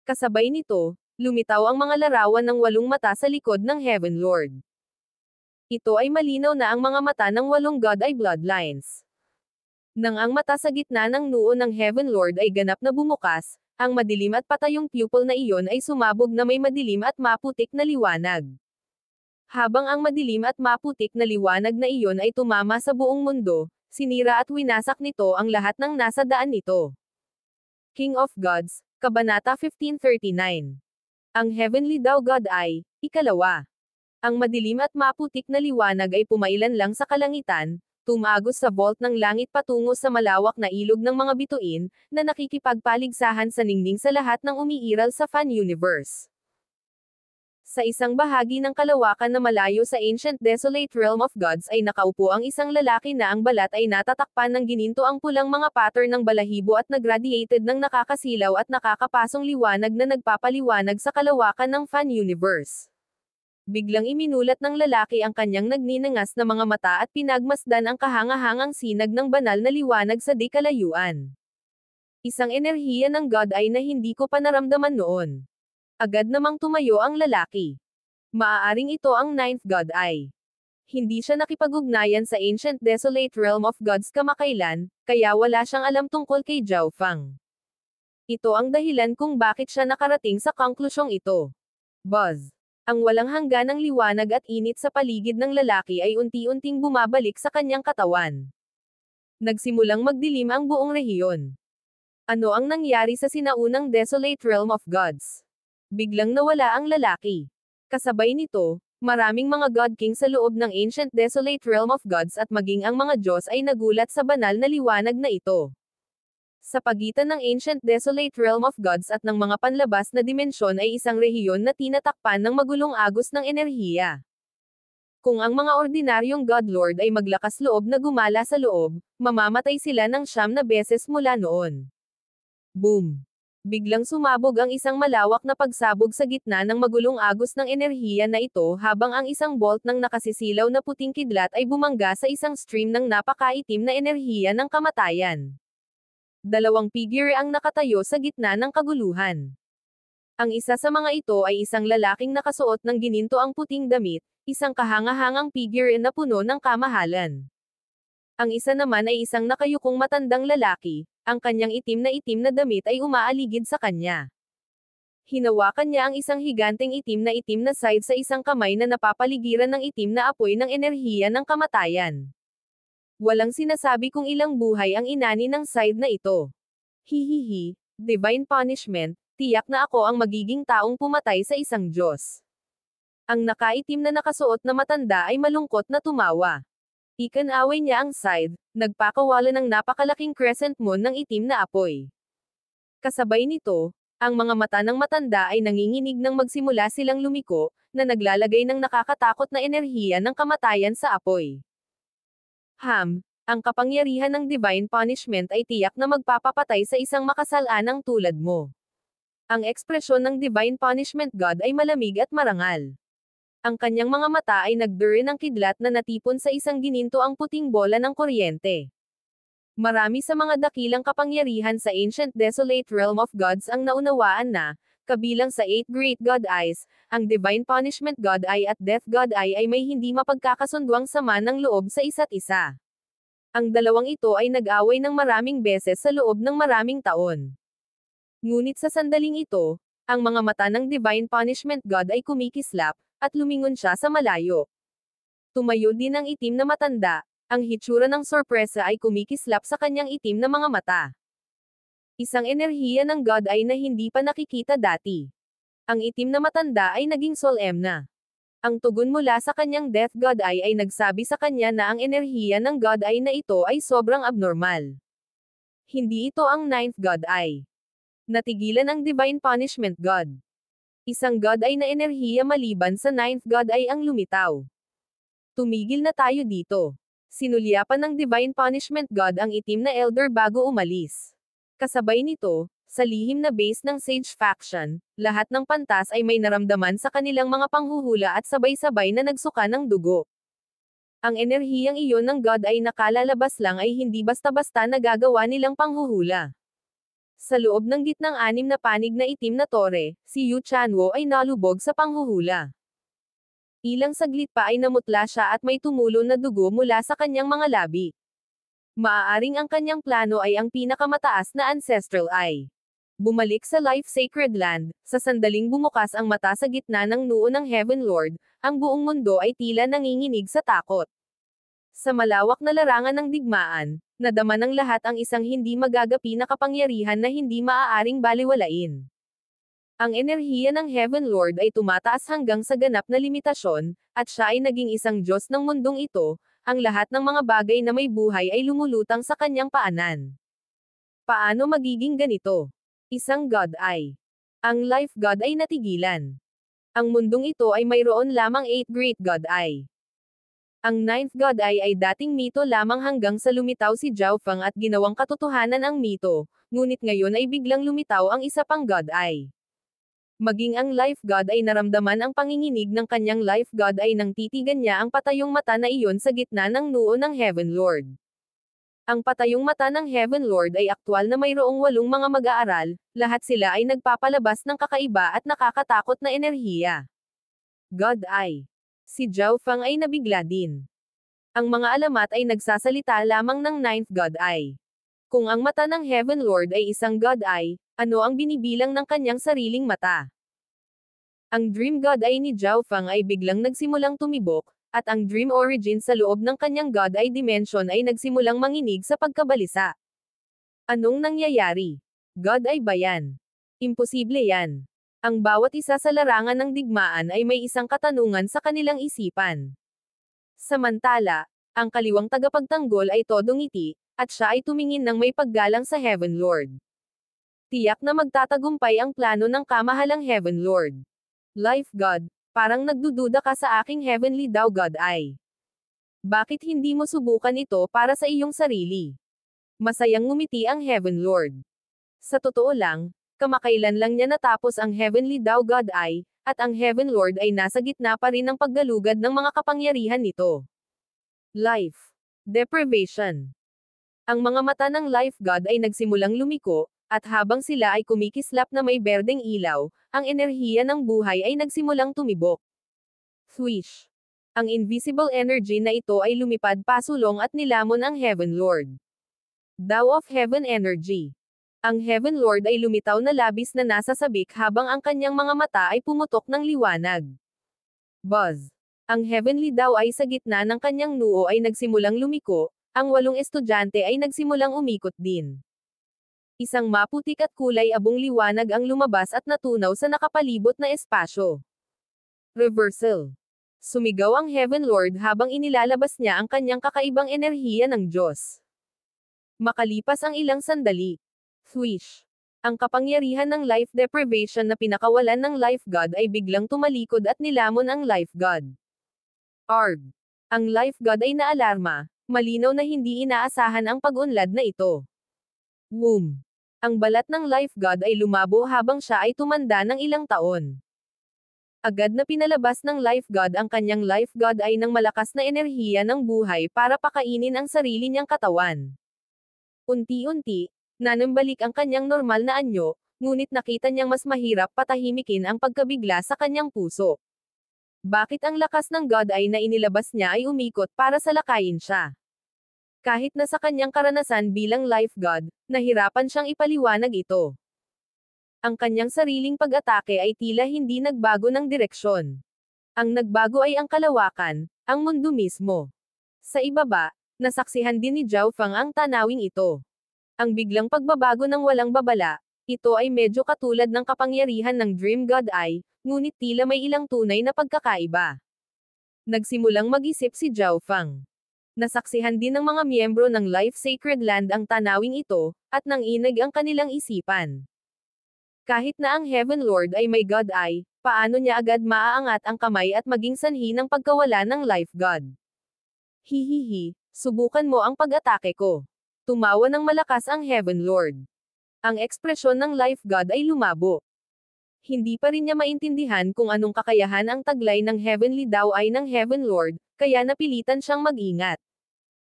Kasabay nito, lumitaw ang mga larawan ng 8 mata sa likod ng Heaven Lord. Ito ay malinaw na ang mga mata ng 8 God Eye Bloodlines. Nang ang mata sa gitna ng noo ng Heaven Lord ay ganap na bumukas, ang madilim at patayong pupil na iyon ay sumabog na may madilim at maputik na liwanag. Habang ang madilim at maputik na liwanag na iyon ay tumama sa buong mundo, sinira at winasak nito ang lahat ng nasa daan nito. King of Gods, Kabanata 1539. Ang Heavenly daw God Eye, ikalawa. Ang madilim at maputik na liwanag ay pumailan lang sa kalangitan, tumagos sa vault ng langit patungo sa malawak na ilog ng mga bituin, na nakikipagpaligsahan sa ningning sa lahat ng umiiral sa fan universe. Sa isang bahagi ng kalawakan na malayo sa Ancient Desolate Realm of Gods ay nakaupo ang isang lalaki na ang balat ay natatakpan ng gininto ang pulang mga pattern ng balahibo at nagradiated ng nakakasilaw at nakakapasong liwanag na nagpapaliwanag sa kalawakan ng fan universe. Biglang iminulat ng lalaki ang kanyang nagninangas na mga mata at pinagmasdan ang kahangahangang sinag ng banal na liwanag sa di kalayuan. Isang enerhiya ng God Eye na hindi ko pa naramdaman noon. Agad namang tumayo ang lalaki. Maaaring ito ang 9th God Eye. Hindi siya nakipag-ugnayan sa Ancient Desolate Realm of Gods kamakailan, kaya wala siyang alam tungkol kay Zhao Fang. Ito ang dahilan kung bakit siya nakarating sa konklusyong ito. Buzz. Ang walang hangganang liwanag at init sa paligid ng lalaki ay unti-unting bumabalik sa kanyang katawan. Nagsimulang magdilim ang buong rehiyon. Ano ang nangyari sa sinaunang Desolate Realm of Gods? Biglang nawala ang lalaki. Kasabay nito, maraming mga God King sa loob ng Ancient Desolate Realm of Gods at maging ang mga Diyos ay nagulat sa banal na liwanag na ito. Sa pagitan ng Ancient Desolate Realm of Gods at ng mga panlabas na dimensyon ay isang rehiyon na tinatakpan ng magulong agos ng enerhiya. Kung ang mga ordinaryong God Lord ay maglakas loob na gumala sa loob, mamamatay sila ng 9 na beses mula noon. Boom! Biglang sumabog ang isang malawak na pagsabog sa gitna ng magulong agos ng enerhiya na ito habang ang isang bolt ng nakasisilaw na puting kidlat ay bumangga sa isang stream ng napakaitim na enerhiya ng kamatayan. 2 figure ang nakatayo sa gitna ng kaguluhan. Ang isa sa mga ito ay isang lalaking nakasuot ng gininto ang puting damit, isang kahangahangang figure na puno ng kamahalan. Ang isa naman ay isang nakayukong matandang lalaki, ang kanyang itim na damit ay umaaligid sa kanya. Hinawakan niya ang isang higanteng itim na scythe sa isang kamay na napapaligiran ng itim na apoy ng enerhiya ng kamatayan. Walang sinasabi kung ilang buhay ang inani ng scythe na ito. Hihihi, divine punishment, tiyak na ako ang magiging taong pumatay sa isang Diyos. Ang nakaitim na nakasuot na matanda ay malungkot na tumawa. Ikanaway niya ang scythe, nagpakawala ng napakalaking crescent moon ng itim na apoy. Kasabay nito, ang mga mata ng matanda ay nanginginig nang magsimula silang lumiko, na naglalagay ng nakakatakot na enerhiya ng kamatayan sa apoy. Ang kapangyarihan ng divine punishment ay tiyak na magpapapatay sa isang makasalanang tulad mo. Ang ekspresyon ng divine punishment god ay malamig at marangal. Ang kanyang mga mata ay nagduri ng kidlat na natipon sa isang gininto ang puting bola ng kuryente. Marami sa mga dakilang kapangyarihan sa ancient desolate realm of gods ang naunawaan na, kabilang sa 8 great god eyes, ang divine punishment god eye at death god eye ay may hindi mapagkakasunduang sama ng loob sa isa't isa. Ang dalawang ito ay nag-away ng maraming beses sa loob ng maraming taon. Ngunit sa sandaling ito, ang mga mata ng divine punishment god ay kumikislap, at lumingon siya sa malayo. Tumayo din ang itim na matanda, ang hitsura ng sorpresa ay kumikislap sa kanyang itim na mga mata. Isang enerhiya ng god eye na hindi pa nakikita dati. Ang itim na matanda ay naging solemn. Ang tugon mula sa kanyang death god eye ay nagsabi sa kanya na ang enerhiya ng god eye na ito ay sobrang abnormal. Hindi ito ang ninth god eye. Natigilan ang divine punishment god. Isang god eye na enerhiya maliban sa ninth god eye ang lumitaw. Tumigil na tayo dito. Sinulyapan ng divine punishment god ang itim na elder bago umalis. Kasabay nito, sa lihim na base ng Sage Faction, lahat ng pantas ay may naramdaman sa kanilang mga panghuhula at sabay-sabay na nagsuka ng dugo. Ang enerhiyang iyon ng god ay nakalalabas lang ay hindi basta-basta nagagawa nilang panghuhula. Sa loob ng gitnang anim na panig na itim na tore, si Yu Chanwo ay nalubog sa panghuhula. Ilang saglit pa ay namutla siya at may tumulo na dugo mula sa kanyang mga labi. Maaaring ang kanyang plano ay ang pinakamataas na ancestral eye. Bumalik sa Life Sacred Land, sa sandaling bumukas ang mata sa gitna ng noo ng Heaven Lord, ang buong mundo ay tila nanginginig sa takot. Sa malawak na larangan ng digmaan, nadama ng lahat ang isang hindi magagapi na kapangyarihan na hindi maaaring baliwalain. Ang enerhiya ng Heaven Lord ay tumataas hanggang sa ganap na limitasyon, at siya ay naging isang Diyos ng mundong ito, ang lahat ng mga bagay na may buhay ay lumulutang sa kanyang paanan. Paano magiging ganito? Isang God eye. Ang Life God ay natigilan. Ang mundong ito ay mayroon lamang 8 Great God eye. Ang 9th God eye ay dating mito lamang hanggang sa lumitaw si Zhao Feng at ginawang katotohanan ang mito, ngunit ngayon ay biglang lumitaw ang isa pang God eye. Maging ang Life God ay naramdaman ang panginginig ng kanyang Life God ay nang titigan niya ang patayong mata na iyon sa gitna ng noo ng Heaven Lord. Ang patayong mata ng Heaven Lord ay aktwal na mayroong 8 mga mag-aaral, lahat sila ay nagpapalabas ng kakaiba at nakakatakot na enerhiya. God eye. Si Zhao Feng ay nabigla din. Ang mga alamat ay nagsasalita lamang ng 9th God eye. Kung ang mata ng Heaven Lord ay isang God eye, ano ang binibilang ng kanyang sariling mata? Ang Dream God eye ni Zhao Feng ay biglang nagsimulang tumibok, at ang Dream Origin sa loob ng kanyang God eye dimension ay nagsimulang manginig sa pagkabalisa. Anong nangyayari? God eye ba yan? Imposible yan. Ang bawat isa sa larangan ng digmaan ay may isang katanungan sa kanilang isipan. Samantala, ang kaliwang tagapagtanggol ay todo ngiti, at siya ay tumingin ng may paggalang sa Heaven Lord. Tiyak na magtatagumpay ang plano ng kamahalang Heaven Lord. Life God, parang nagdududa ka sa aking Heavenly Tao God eye. Bakit hindi mo subukan ito para sa iyong sarili? Masayang ngumiti ang Heaven Lord. Sa totoo lang, kamakailan lang niya natapos ang Heavenly Tao God eye, at ang Heaven Lord ay nasa gitna pa rin ng paggalugad ng mga kapangyarihan nito. Life. Deprivation. Ang mga mata ng Life God ay nagsimulang lumiko, at habang sila ay kumikislap na may berdeng ilaw, ang enerhiya ng buhay ay nagsimulang tumibok. Swish. Ang invisible energy na ito ay lumipad pasulong at nilamon ang Heaven Lord. Daw of Heaven Energy. Ang Heaven Lord ay lumitaw na labis na nasa sabik habang ang kanyang mga mata ay pumutok ng liwanag. Buzz. Ang Heavenly daw ay sa gitna ng kanyang noo ay nagsimulang lumiko, ang 8 estudyante ay nagsimulang umikot din. Isang maputik at kulay abong liwanag ang lumabas at natunaw sa nakapalibot na espasyo. Reversal. Sumigaw ang Heaven Lord habang inilalabas niya ang kanyang kakaibang enerhiya ng Diyos. Makalipas ang ilang sandali. Swish. Ang kapangyarihan ng life deprivation na pinakawalan ng Life God ay biglang tumalikod at nilamon ang Life God. Arg. Ang Life God ay naalarma, malinaw na hindi inaasahan ang pag-unlad na ito. Boom. Ang balat ng Life God ay lumabo habang siya ay tumanda ng ilang taon. Agad na pinalabas ng Life God ang kanyang Life God ay ng malakas na enerhiya ng buhay para pakainin ang sarili niyang katawan. Unti-unti, nanambalik ang kanyang normal na anyo, ngunit nakita niyang mas mahirap patahimikin ang pagkabigla sa kanyang puso. Bakit ang lakas ng God ay na inilabas niya ay umikot para salakayin siya? Kahit na sa kanyang karanasan bilang Life God, nahirapan siyang ipaliwanag ito. Ang kanyang sariling pag-atake ay tila hindi nagbago ng direksyon. Ang nagbago ay ang kalawakan, ang mundo mismo. Sa ibaba, nasaksihan din ni Zhao Fang ang tanawing ito. Ang biglang pagbabago ng walang babala, ito ay medyo katulad ng kapangyarihan ng Dream God Eye, ngunit tila may ilang tunay na pagkakaiba. Nagsimulang mag-isip si Zhao Fang. Nasaksihan din ng mga miyembro ng Life Sacred Land ang tanawing ito, at nanginig ang kanilang isipan. Kahit na ang Heaven Lord ay may God Eye, paano niya agad maaangat ang kamay at maging sanhi ng pagkawala ng Life God? Hihihi, subukan mo ang pag-atake ko. Tumawa ng malakas ang Heaven Lord. Ang ekspresyon ng Life God ay lumabo. Hindi pa rin niya maintindihan kung anong kakayahan ang taglay ng Heavenly daw ay ng Heaven Lord, kaya napilitan siyang mag-ingat.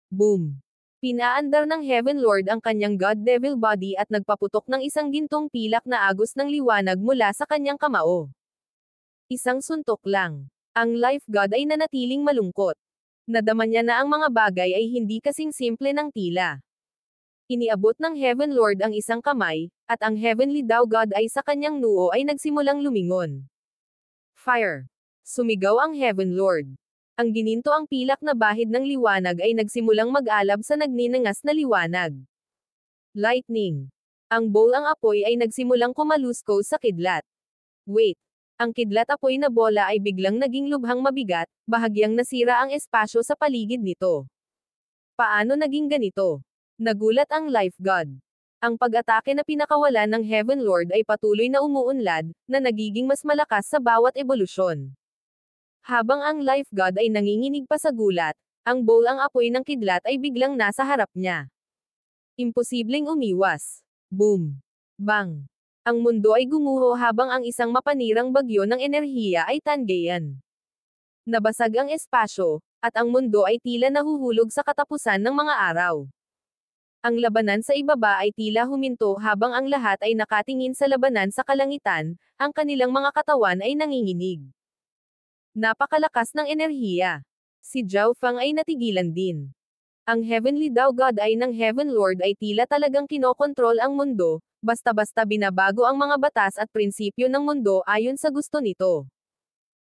Boom! Pinaandar ng Heaven Lord ang kanyang God Devil body at nagpaputok ng isang gintong pilak na agos ng liwanag mula sa kanyang kamao. Isang suntok lang. Ang Life God ay nanatiling malungkot. Nadama niya na ang mga bagay ay hindi kasing simple ng tila. Iniabot ng Heaven Lord ang isang kamay, at ang Heavenly daw God ay sa kanyang noo ay nagsimulang lumingon. Fire! Sumigaw ang Heaven Lord. Ang gininto ang pilak na bahid ng liwanag ay nagsimulang mag-alab sa nagninangas na liwanag. Lightning. Ang bowl ang apoy ay nagsimulang kumalusko sa kidlat. Wait. Ang kidlat apoy na bola ay biglang naging lubhang mabigat, bahagyang nasira ang espasyo sa paligid nito. Paano naging ganito? Nagulat ang Life God. Ang pag-atake na pinakawalan ng Heaven Lord ay patuloy na umuunlad, na nagiging mas malakas sa bawat ebolusyon. Habang ang Life God ay nanginginig pa sa gulat, ang bowl ang apoy ng kidlat ay biglang nasa harap niya. Imposibleng umiwas. Boom! Bang! Ang mundo ay gumuho habang ang isang mapanirang bagyo ng enerhiya ay tangayan. Nabasag ang espasyo, at ang mundo ay tila nahuhulog sa katapusan ng mga araw. Ang labanan sa ibaba ay tila huminto habang ang lahat ay nakatingin sa labanan sa kalangitan, ang kanilang mga katawan ay nanginginig. Napakalakas ng enerhiya. Si Zhao Fang ay natigilan din. Ang Heavenly daw God ay ng Heaven Lord ay tila talagang kinokontrol ang mundo, basta-basta binabago ang mga batas at prinsipyo ng mundo ayon sa gusto nito.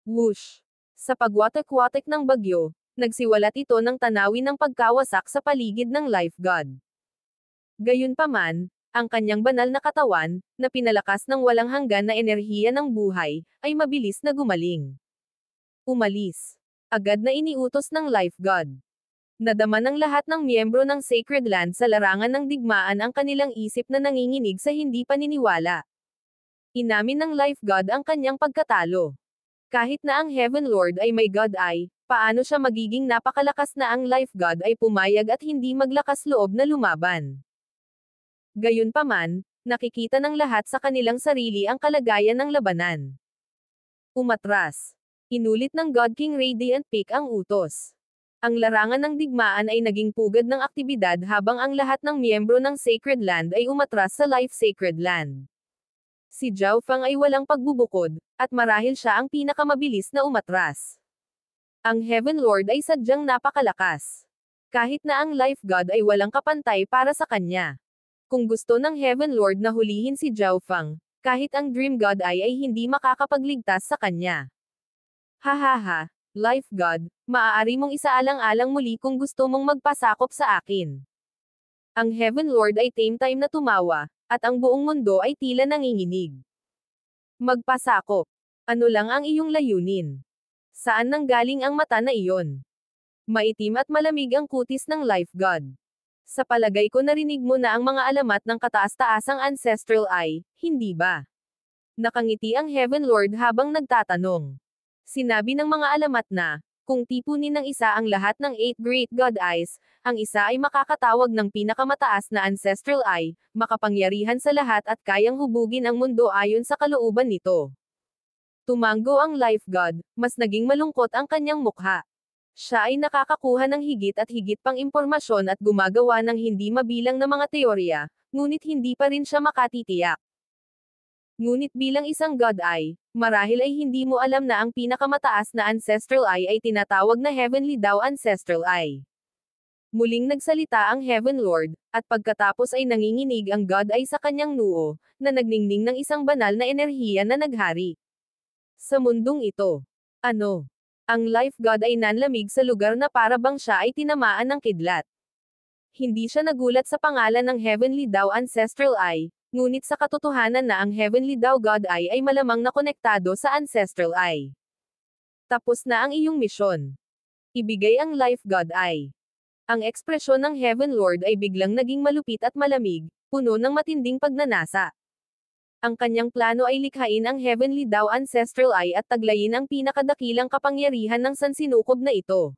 Whoosh! Sa pagwatek-watek ng bagyo, nagsiwalat ito ng tanawin ng pagkawasak sa paligid ng Life God. Gayunpaman, ang kanyang banal na katawan, na pinalakas ng walang hanggan na enerhiya ng buhay, ay mabilis na gumaling. Umalis. Agad na iniutos ng Life God. Nadama ng lahat ng miyembro ng Sacred Land sa larangan ng digmaan ang kanilang isip na nanginginig sa hindi paniniwala. Inamin ng Life God ang kanyang pagkatalo. Kahit na ang Heaven Lord ay may God Eye, paano siya magiging napakalakas na ang Life God ay pumayag at hindi maglakas loob na lumaban? Gayunpaman, nakikita ng lahat sa kanilang sarili ang kalagayan ng labanan. Umatras. Inulit ng God King Radiant Peak ang utos. Ang larangan ng digmaan ay naging pugad ng aktibidad habang ang lahat ng miyembro ng Sacred Land ay umatras sa Life Sacred Land. Si Zhao Fang ay walang pagbubukod, at marahil siya ang pinakamabilis na umatras. Ang Heaven Lord ay sadyang napakalakas. Kahit na ang Life God ay walang kapantay para sa kanya. Kung gusto ng Heaven Lord na hulihin si Zhao Feng, kahit ang Dream God ay hindi makakapagligtas sa kanya. Hahaha, Life God, maaari mong isaalang-alang muli kung gusto mong magpasakop sa akin. Ang Heaven Lord ay tame time na tumawa, at ang buong mundo ay tila nanginginig. Magpasakop. Ano lang ang iyong layunin? Saan nanggaling ang mata na iyon? Maitim at malamig ang kutis ng Life God. Sa palagay ko narinig mo na ang mga alamat ng kataas-taasang ancestral eye, hindi ba? Nakangiti ang Heaven Lord habang nagtatanong. Sinabi ng mga alamat na, kung tipunin ng isa ang lahat ng 8 Great God Eyes, ang isa ay makakatawag ng pinakamataas na ancestral eye, makapangyarihan sa lahat at kayang hubugin ang mundo ayon sa kalooban nito. Tumango ang Life God, mas naging malungkot ang kanyang mukha. Siya ay nakakakuha ng higit at higit pang impormasyon at gumagawa ng hindi mabilang na mga teorya, ngunit hindi pa rin siya makatitiyak. Ngunit bilang isang God Eye, marahil ay hindi mo alam na ang pinakamataas na Ancestral Eye ay tinatawag na Heavenly Daw Ancestral Eye. Muling nagsalita ang Heaven Lord, at pagkatapos ay nanginginig ang God Eye sa kanyang noo, na nagningning ng isang banal na enerhiya na naghari. Sa mundong ito, ano? Ang Life God ay nanlamig sa lugar na para bang siya ay tinamaan ng kidlat. Hindi siya nagulat sa pangalan ng Heavenly Daw Ancestral Eye, ngunit sa katotohanan na ang Heavenly Daw God Eye ay malamang na konektado sa Ancestral Eye. Tapos na ang iyong misyon. Ibigay ang Life God Eye. Ang ekspresyon ng Heaven Lord ay biglang naging malupit at malamig, puno ng matinding pagnanasa. Ang kanyang plano ay likhain ang Heavenly Daw Ancestral Eye at taglayin ang pinakadakilang kapangyarihan ng sansinukob na ito.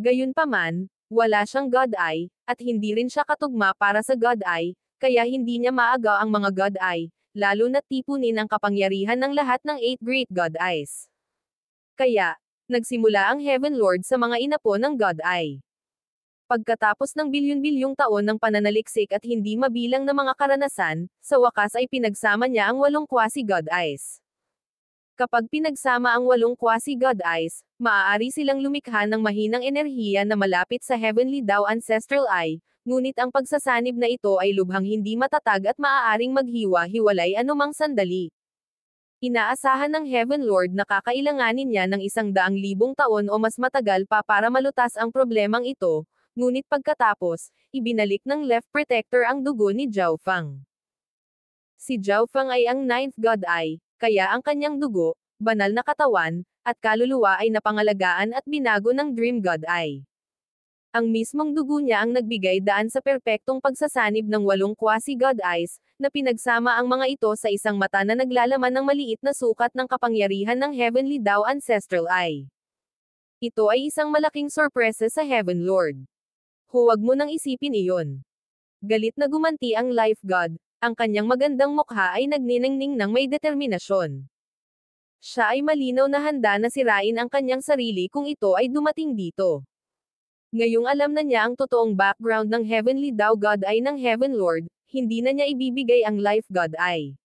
Gayunpaman, wala siyang God Eye, at hindi rin siya katugma para sa God Eye, kaya hindi niya maagaw ang mga God Eye, lalo na tipunin ang kapangyarihan ng lahat ng 8 Great God Eyes. Kaya, nagsimula ang Heaven Lord sa mga inapo ng God Eye. Pagkatapos ng bilyon-bilyong taon ng pananaliksik at hindi mabilang na mga karanasan, sa wakas ay pinagsama niya ang 8 quasi-God Eyes. Kapag pinagsama ang 8 quasi-God Eyes, maaari silang lumikha ng mahinang enerhiya na malapit sa Heavenly Daw Ancestral Eye, ngunit ang pagsasanib na ito ay lubhang hindi matatag at maaaring maghiwa-hiwalay anumang sandali. Inaasahan ng Heaven Lord na kakailanganin niya ng 100,000 taon o mas matagal pa para malutas ang problemang ito, ngunit pagkatapos, ibinalik ng Left Protector ang dugo ni Zhao Feng. Si Zhao Feng ay ang 9th God Eye, kaya ang kanyang dugo, banal na katawan, at kaluluwa ay napangalagaan at binago ng Dream God Eye. Ang mismong dugo niya ang nagbigay daan sa perpektong pagsasanib ng 8 quasi-God Eyes, na pinagsama ang mga ito sa isang mata na naglalaman ng maliit na sukat ng kapangyarihan ng Heavenly Daw Ancestral Eye. Ito ay isang malaking sorpresa sa Heaven Lord. Huwag mo nang isipin iyon. Galit na gumanti ang Life God, ang kanyang magandang mukha ay nagniningning ng may determinasyon. Siya ay malinaw na handa na sirain ang kanyang sarili kung ito ay dumating dito. Ngayong alam na niya ang totoong background ng Heavenly Daw God Eye ng Heaven Lord, hindi na niya ibibigay ang Life God Eye.